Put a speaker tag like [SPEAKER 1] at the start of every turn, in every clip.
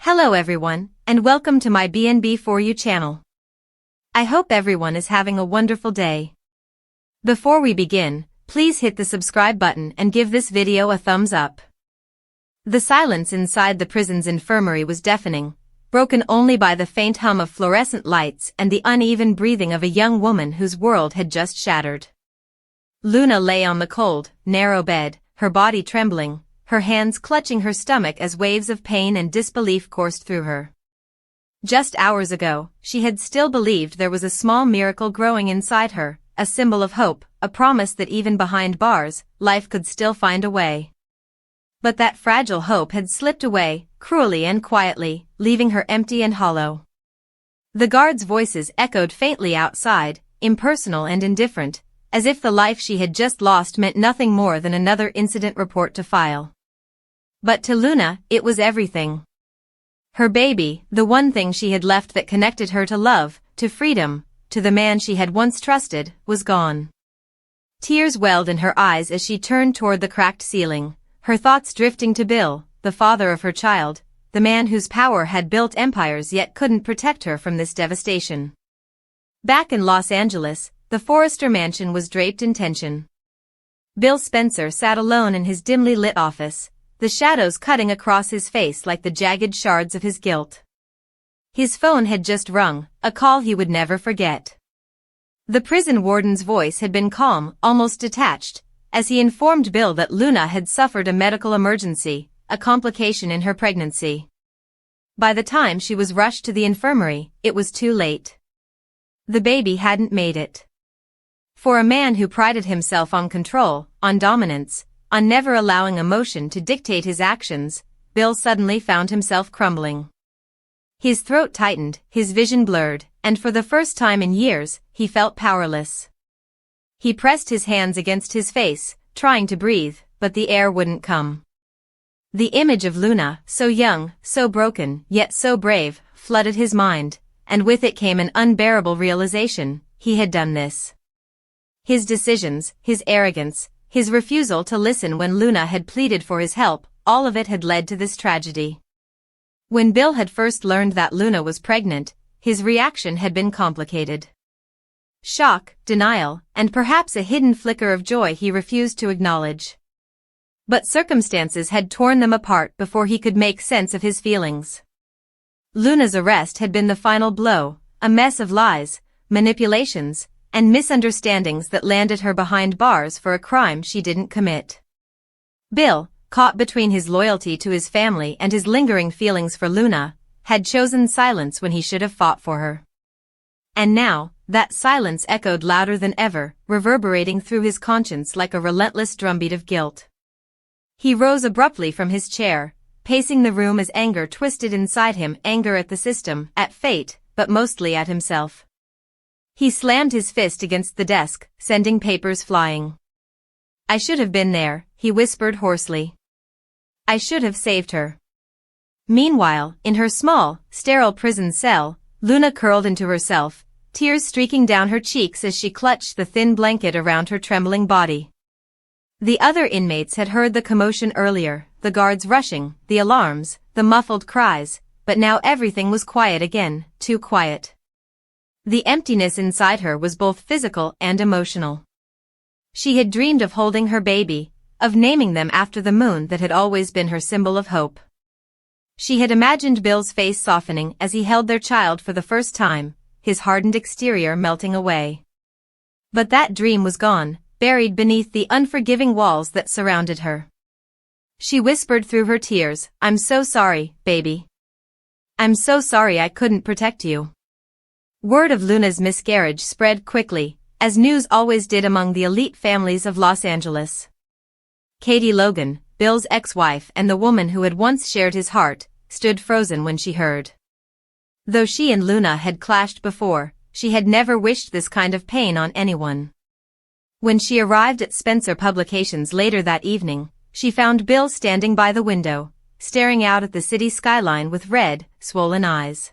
[SPEAKER 1] Hello everyone, and welcome to my BNB For You channel. I hope everyone is having a wonderful day. Before we begin, please hit the subscribe button and give this video a thumbs up. The silence inside the prison's infirmary was deafening, broken only by the faint hum of fluorescent lights and the uneven breathing of a young woman whose world had just shattered. Luna lay on the cold, narrow bed, her body trembling, her hands clutching her stomach as waves of pain and disbelief coursed through her. Just hours ago, she had still believed there was a small miracle growing inside her, a symbol of hope, a promise that even behind bars, life could still find a way. But that fragile hope had slipped away, cruelly and quietly, leaving her empty and hollow. The guards' voices echoed faintly outside, impersonal and indifferent, as if the life she had just lost meant nothing more than another incident report to file. But to Luna, it was everything. Her baby, the one thing she had left that connected her to love, to freedom, to the man she had once trusted, was gone. Tears welled in her eyes as she turned toward the cracked ceiling, her thoughts drifting to Bill, the father of her child, the man whose power had built empires yet couldn't protect her from this devastation. Back in Los Angeles, the Forrester mansion was draped in tension. Bill Spencer sat alone in his dimly lit office, the shadows cutting across his face like the jagged shards of his guilt. His phone had just rung, a call he would never forget. The prison warden's voice had been calm, almost detached, as he informed Bill that Luna had suffered a medical emergency, a complication in her pregnancy. By the time she was rushed to the infirmary, it was too late. The baby hadn't made it. For a man who prided himself on control, on dominance, on never allowing emotion to dictate his actions, Bill suddenly found himself crumbling. His throat tightened, his vision blurred, and for the first time in years, he felt powerless. He pressed his hands against his face, trying to breathe, but the air wouldn't come. The image of Luna, so young, so broken, yet so brave, flooded his mind, and with it came an unbearable realization: he had done this. His decisions, his arrogance, his refusal to listen when Luna had pleaded for his help, all of it had led to this tragedy. When Bill had first learned that Luna was pregnant, his reaction had been complicated. Shock, denial, and perhaps a hidden flicker of joy he refused to acknowledge. But circumstances had torn them apart before he could make sense of his feelings. Luna's arrest had been the final blow, a mess of lies, manipulations, and misunderstandings that landed her behind bars for a crime she didn't commit. Bill, caught between his loyalty to his family and his lingering feelings for Luna, had chosen silence when he should have fought for her. And now, that silence echoed louder than ever, reverberating through his conscience like a relentless drumbeat of guilt. He rose abruptly from his chair, pacing the room as anger twisted inside him, anger at the system, at fate, but mostly at himself. He slammed his fist against the desk, sending papers flying. "I should have been there," he whispered hoarsely. "I should have saved her." Meanwhile, in her small, sterile prison cell, Luna curled into herself, tears streaking down her cheeks as she clutched the thin blanket around her trembling body. The other inmates had heard the commotion earlier, the guards rushing, the alarms, the muffled cries, but now everything was quiet again, too quiet. The emptiness inside her was both physical and emotional. She had dreamed of holding her baby, of naming them after the moon that had always been her symbol of hope. She had imagined Bill's face softening as he held their child for the first time, his hardened exterior melting away. But that dream was gone, buried beneath the unforgiving walls that surrounded her. She whispered through her tears, "I'm so sorry, baby. I'm so sorry I couldn't protect you." Word of Luna's miscarriage spread quickly, as news always did among the elite families of Los Angeles. Katie Logan, Bill's ex-wife and the woman who had once shared his heart, stood frozen when she heard. Though she and Luna had clashed before, she had never wished this kind of pain on anyone. When she arrived at Spencer Publications later that evening, she found Bill standing by the window, staring out at the city skyline with red, swollen eyes.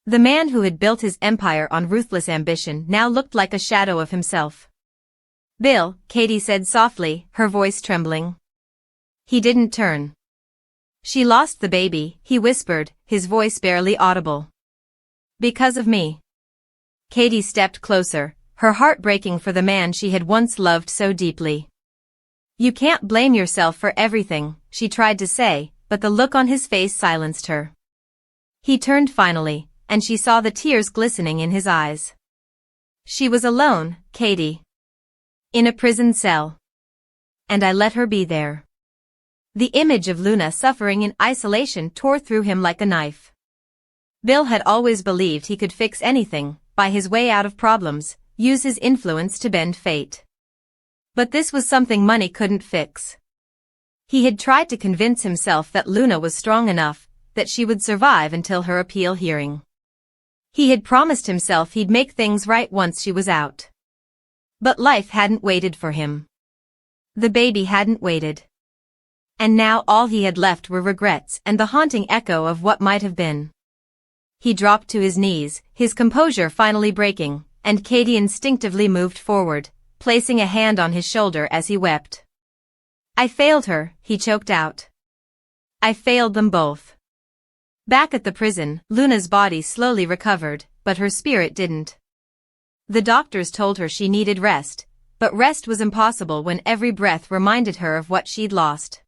[SPEAKER 1] The man who had built his empire on ruthless ambition now looked like a shadow of himself. "Bill," Katie said softly, her voice trembling. He didn't turn. She lost the baby, he whispered, his voice barely audible. Because of me. Katie stepped closer, her heart breaking for the man she had once loved so deeply. You can't blame yourself for everything, she tried to say, but the look on his face silenced her. He turned finally, and she saw the tears glistening in his eyes. She was alone, Katie. In a prison cell. And I let her be there. The image of Luna suffering in isolation tore through him like a knife. Bill had always believed he could fix anything, buy his way out of problems, use his influence to bend fate. But this was something money couldn't fix. He had tried to convince himself that Luna was strong enough, that she would survive until her appeal hearing. He had promised himself he'd make things right once she was out. But life hadn't waited for him. The baby hadn't waited. And now all he had left were regrets and the haunting echo of what might have been. He dropped to his knees, his composure finally breaking, and Katie instinctively moved forward, placing a hand on his shoulder as he wept. I failed her, he choked out. I failed them both. Back at the prison, Luna's body slowly recovered, but her spirit didn't. The doctors told her she needed rest, but rest was impossible when every breath reminded her of what she'd lost.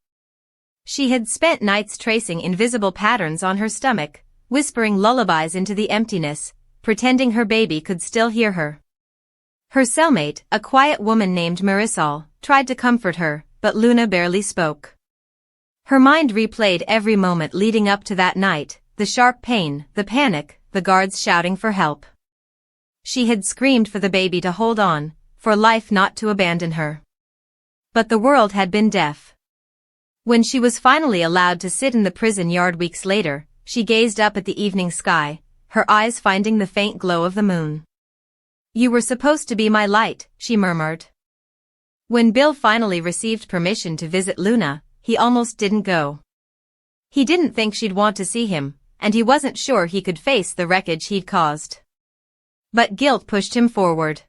[SPEAKER 1] She had spent nights tracing invisible patterns on her stomach, whispering lullabies into the emptiness, pretending her baby could still hear her. Her cellmate, a quiet woman named Marisol, tried to comfort her, but Luna barely spoke. Her mind replayed every moment leading up to that night, the sharp pain, the panic, the guards shouting for help. She had screamed for the baby to hold on, for life not to abandon her. But the world had been deaf. When she was finally allowed to sit in the prison yard weeks later, she gazed up at the evening sky, her eyes finding the faint glow of the moon. You were supposed to be my light, she murmured. When Bill finally received permission to visit Luna, he almost didn't go. He didn't think she'd want to see him, and he wasn't sure he could face the wreckage he'd caused. But guilt pushed him forward.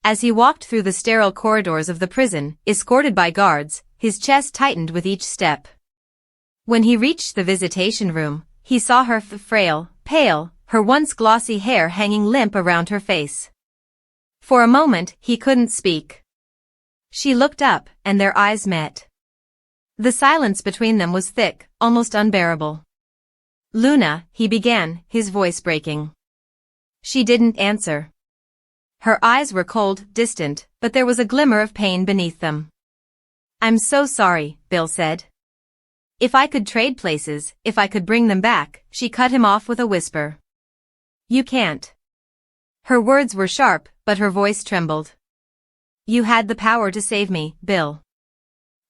[SPEAKER 1] As he walked through the sterile corridors of the prison, escorted by guards, his chest tightened with each step. When he reached the visitation room, he saw her frail, pale, her once glossy hair hanging limp around her face. For a moment, he couldn't speak. She looked up, and their eyes met. The silence between them was thick, almost unbearable. Luna, he began, his voice breaking. She didn't answer. Her eyes were cold, distant, but there was a glimmer of pain beneath them. I'm so sorry, Bill said. If I could trade places, if I could bring them back, she cut him off with a whisper. You can't. Her words were sharp, but her voice trembled. You had the power to save me, Bill.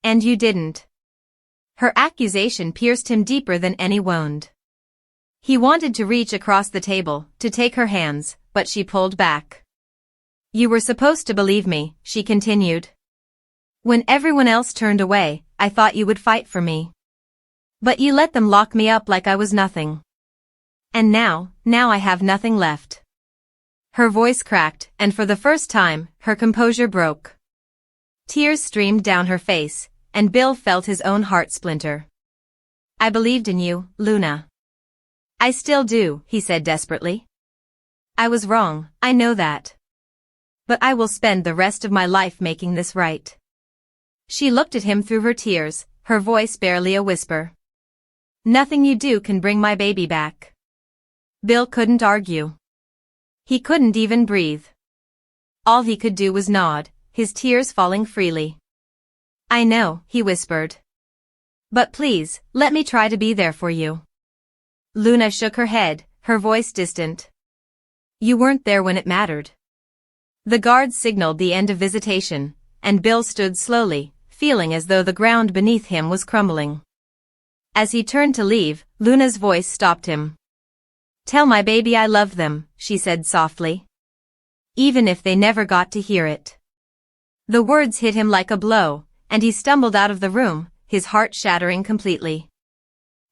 [SPEAKER 1] And you didn't. Her accusation pierced him deeper than any wound. He wanted to reach across the table, to take her hands, but she pulled back. You were supposed to believe me, she continued. When everyone else turned away, I thought you would fight for me. But you let them lock me up like I was nothing. And now I have nothing left. Her voice cracked, and for the first time, her composure broke. Tears streamed down her face, and Bill felt his own heart splinter. I believed in you, Luna. I still do, he said desperately. I was wrong, I know that. But I will spend the rest of my life making this right. She looked at him through her tears, her voice barely a whisper. Nothing you do can bring my baby back. Bill couldn't argue. He couldn't even breathe. All he could do was nod, his tears falling freely. I know, he whispered. But please, let me try to be there for you. Luna shook her head, her voice distant. You weren't there when it mattered. The guards signaled the end of visitation, and Bill stood slowly, feeling as though the ground beneath him was crumbling. As he turned to leave, Luna's voice stopped him. Tell my baby I love them, she said softly. Even if they never got to hear it. The words hit him like a blow, and he stumbled out of the room, his heart shattering completely.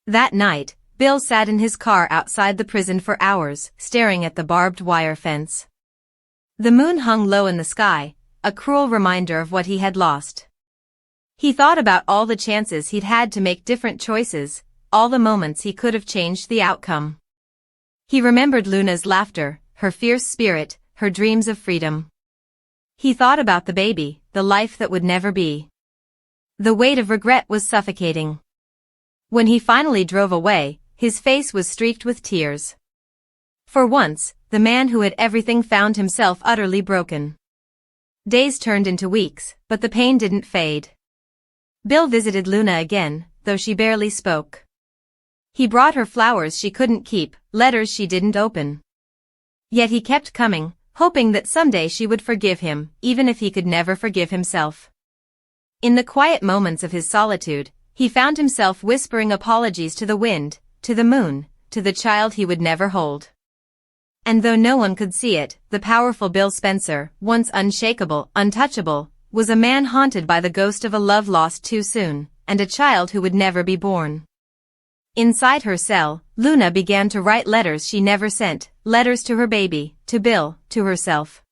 [SPEAKER 1] That night, Bill sat in his car outside the prison for hours, staring at the barbed wire fence. The moon hung low in the sky, a cruel reminder of what he had lost. He thought about all the chances he'd had to make different choices, all the moments he could have changed the outcome. He remembered Luna's laughter, her fierce spirit, her dreams of freedom. He thought about the baby, the life that would never be. The weight of regret was suffocating. When he finally drove away, his face was streaked with tears. For once, the man who had everything found himself utterly broken. Days turned into weeks, but the pain didn't fade. Bill visited Luna again, though she barely spoke. He brought her flowers she couldn't keep, letters she didn't open. Yet he kept coming, hoping that someday she would forgive him, even if he could never forgive himself. In the quiet moments of his solitude, he found himself whispering apologies to the wind, to the moon, to the child he would never hold. And though no one could see it, the powerful Bill Spencer, once unshakable, untouchable, was a man haunted by the ghost of a love lost too soon, and a child who would never be born. Inside her cell, Luna began to write letters she never sent, letters to her baby, to Bill, to herself.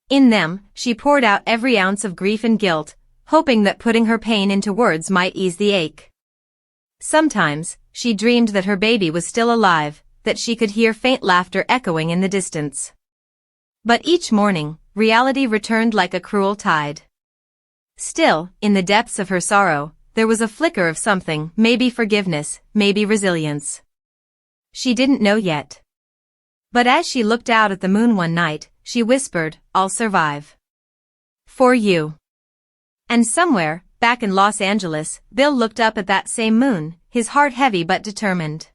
[SPEAKER 1] In them, she poured out every ounce of grief and guilt, hoping that putting her pain into words might ease the ache. Sometimes, she dreamed that her baby was still alive, that she could hear faint laughter echoing in the distance. But each morning, reality returned like a cruel tide. Still, in the depths of her sorrow, there was a flicker of something, maybe forgiveness, maybe resilience. She didn't know yet. But as she looked out at the moon one night, she whispered, "I'll survive. For you." And somewhere, back in Los Angeles, Bill looked up at that same moon, his heart heavy but determined.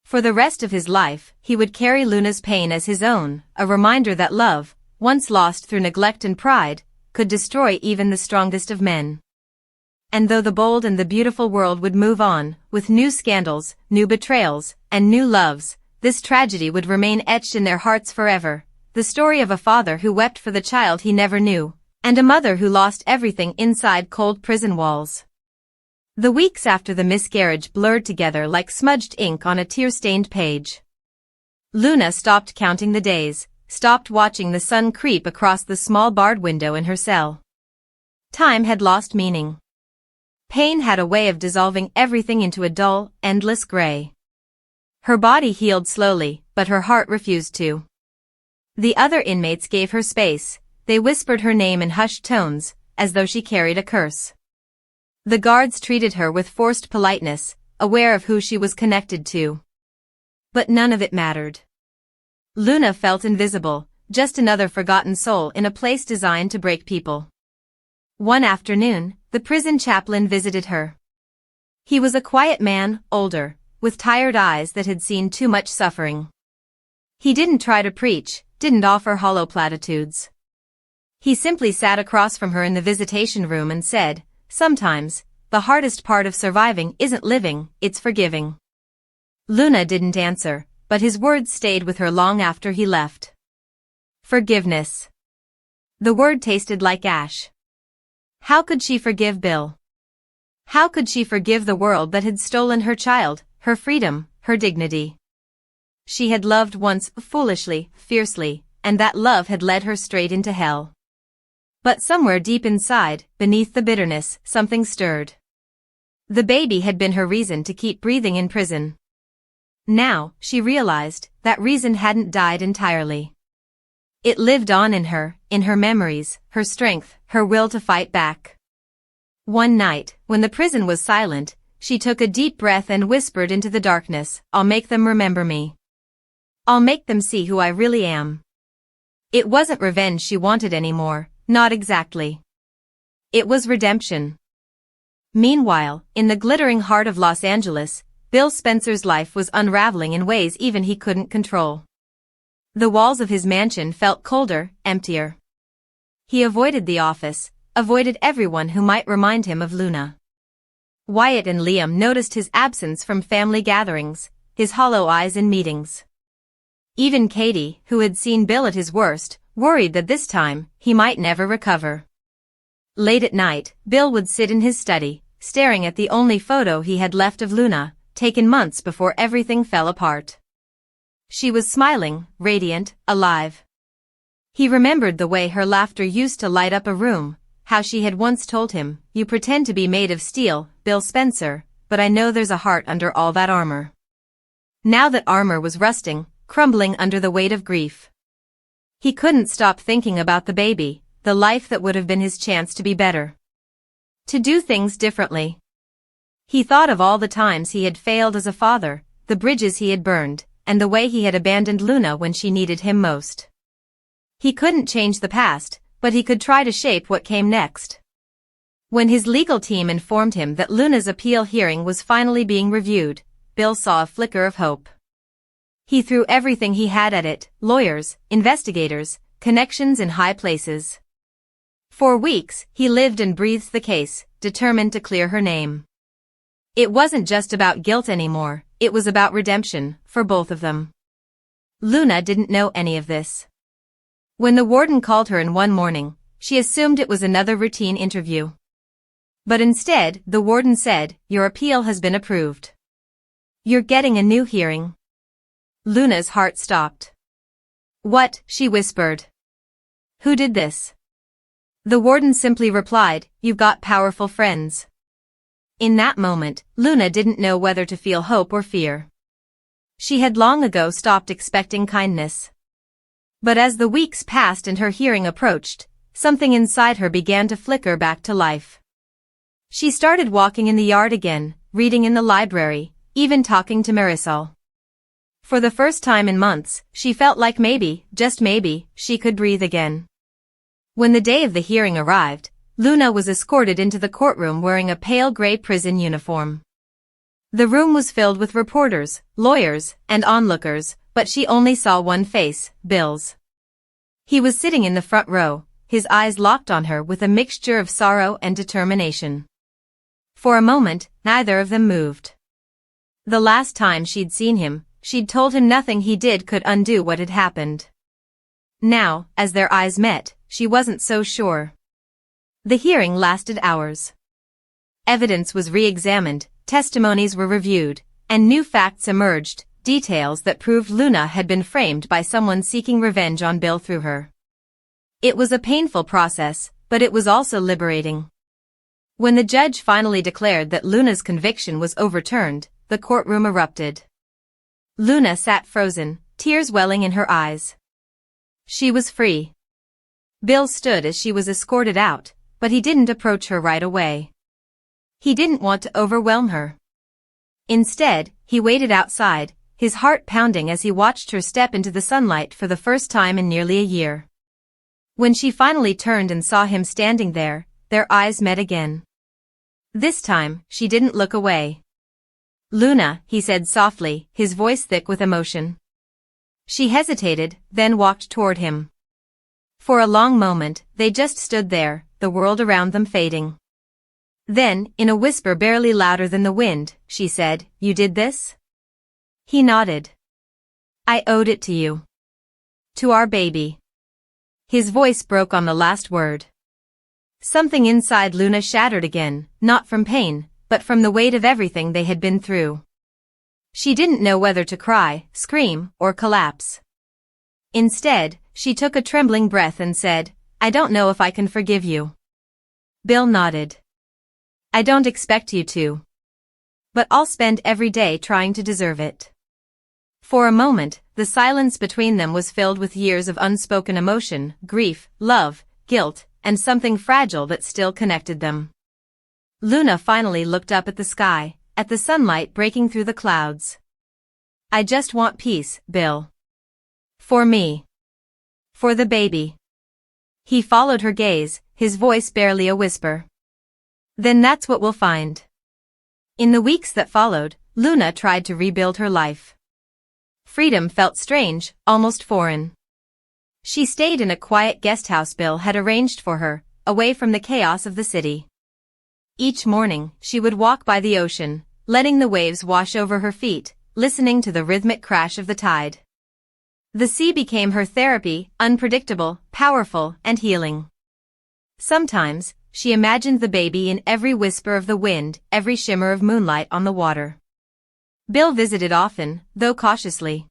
[SPEAKER 1] For the rest of his life, he would carry Luna's pain as his own, a reminder that love, once lost through neglect and pride, could destroy even the strongest of men. And though the bold and the beautiful world would move on, with new scandals, new betrayals, and new loves, this tragedy would remain etched in their hearts forever, the story of a father who wept for the child he never knew, and a mother who lost everything inside cold prison walls. The weeks after the miscarriage blurred together like smudged ink on a tear-stained page. Luna stopped counting the days, stopped watching the sun creep across the small barred window in her cell. Time had lost meaning. Pain had a way of dissolving everything into a dull, endless gray. Her body healed slowly, but her heart refused to. The other inmates gave her space, they whispered her name in hushed tones, as though she carried a curse. The guards treated her with forced politeness, aware of who she was connected to. But none of it mattered. Luna felt invisible, just another forgotten soul in a place designed to break people. One afternoon, the prison chaplain visited her. He was a quiet man, older, with tired eyes that had seen too much suffering. He didn't try to preach, didn't offer hollow platitudes. He simply sat across from her in the visitation room and said, "Sometimes, the hardest part of surviving isn't living, it's forgiving." Luna didn't answer, but his words stayed with her long after he left. Forgiveness. The word tasted like ash. How could she forgive Bill? How could she forgive the world that had stolen her child, her freedom, her dignity? She had loved once, foolishly, fiercely, and that love had led her straight into hell. But somewhere deep inside, beneath the bitterness, something stirred. The baby had been her reason to keep breathing in prison. Now, she realized, that reason hadn't died entirely. It lived on in her memories, her strength, her will to fight back. One night, when the prison was silent, she took a deep breath and whispered into the darkness, "I'll make them remember me. I'll make them see who I really am." It wasn't revenge she wanted anymore, not exactly. It was redemption. Meanwhile, in the glittering heart of Los Angeles, Bill Spencer's life was unraveling in ways even he couldn't control. The walls of his mansion felt colder, emptier. He avoided the office, avoided everyone who might remind him of Luna. Wyatt and Liam noticed his absence from family gatherings, his hollow eyes in meetings. Even Katie, who had seen Bill at his worst, worried that this time, he might never recover. Late at night, Bill would sit in his study, staring at the only photo he had left of Luna, taken months before everything fell apart. She was smiling, radiant, alive. He remembered the way her laughter used to light up a room, how she had once told him, "You pretend to be made of steel, Bill Spencer, but I know there's a heart under all that armor." Now that armor was rusting, crumbling under the weight of grief. He couldn't stop thinking about the baby, the life that would have been his chance to be better. To do things differently. He thought of all the times he had failed as a father, the bridges he had burned, and the way he had abandoned Luna when she needed him most. He couldn't change the past, but he could try to shape what came next. When his legal team informed him that Luna's appeal hearing was finally being reviewed, Bill saw a flicker of hope. He threw everything he had at it: lawyers, investigators, connections in high places. For weeks, he lived and breathed the case, determined to clear her name. It wasn't just about guilt anymore, it was about redemption, for both of them. Luna didn't know any of this. When the warden called her in one morning, she assumed it was another routine interview. But instead, the warden said, "Your appeal has been approved. You're getting a new hearing." Luna's heart stopped. "What?" she whispered. "Who did this?" The warden simply replied, "You've got powerful friends." In that moment, Luna didn't know whether to feel hope or fear. She had long ago stopped expecting kindness. But as the weeks passed and her hearing approached, something inside her began to flicker back to life. She started walking in the yard again, reading in the library, even talking to Marisol. For the first time in months, she felt like maybe, just maybe, she could breathe again. When the day of the hearing arrived, Luna was escorted into the courtroom wearing a pale gray prison uniform. The room was filled with reporters, lawyers, and onlookers, but she only saw one face, Bill's. He was sitting in the front row, his eyes locked on her with a mixture of sorrow and determination. For a moment, neither of them moved. The last time she'd seen him, she'd told him nothing he did could undo what had happened. Now, as their eyes met, she wasn't so sure. The hearing lasted hours. Evidence was re-examined, testimonies were reviewed, and new facts emerged, details that proved Luna had been framed by someone seeking revenge on Bill through her. It was a painful process, but it was also liberating. When the judge finally declared that Luna's conviction was overturned, the courtroom erupted. Luna sat frozen, tears welling in her eyes. She was free. Bill stood as she was escorted out, but he didn't approach her right away. He didn't want to overwhelm her. Instead, he waited outside, his heart pounding as he watched her step into the sunlight for the first time in nearly a year. When she finally turned and saw him standing there, their eyes met again. This time, she didn't look away. "Luna," he said softly, his voice thick with emotion. She hesitated, then walked toward him. For a long moment, they just stood there, the world around them fading. Then, in a whisper barely louder than the wind, she said, "You did this?" He nodded. "I owed it to you. To our baby." His voice broke on the last word. Something inside Luna shattered again, not from pain, but from the weight of everything they had been through. She didn't know whether to cry, scream, or collapse. Instead, she took a trembling breath and said, "I don't know if I can forgive you." Bill nodded. "I don't expect you to. But I'll spend every day trying to deserve it." For a moment, the silence between them was filled with years of unspoken emotion, grief, love, guilt, and something fragile that still connected them. Luna finally looked up at the sky, at the sunlight breaking through the clouds. "I just want peace, Bill. For me. For the baby." He followed her gaze, his voice barely a whisper. "Then that's what we'll find." In the weeks that followed, Luna tried to rebuild her life. Freedom felt strange, almost foreign. She stayed in a quiet guest house Bill had arranged for her, away from the chaos of the city. Each morning, she would walk by the ocean, letting the waves wash over her feet, listening to the rhythmic crash of the tide. The sea became her therapy, unpredictable, powerful, and healing. Sometimes, she imagined the baby in every whisper of the wind, every shimmer of moonlight on the water. Bill visited often, though cautiously.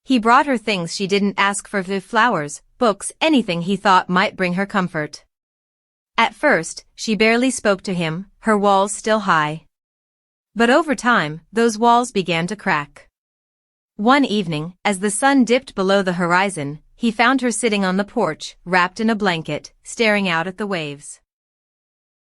[SPEAKER 1] He brought her things she didn't ask for: flowers, books, anything he thought might bring her comfort. At first, she barely spoke to him, her walls still high. But over time, those walls began to crack. One evening, as the sun dipped below the horizon, he found her sitting on the porch, wrapped in a blanket, staring out at the waves.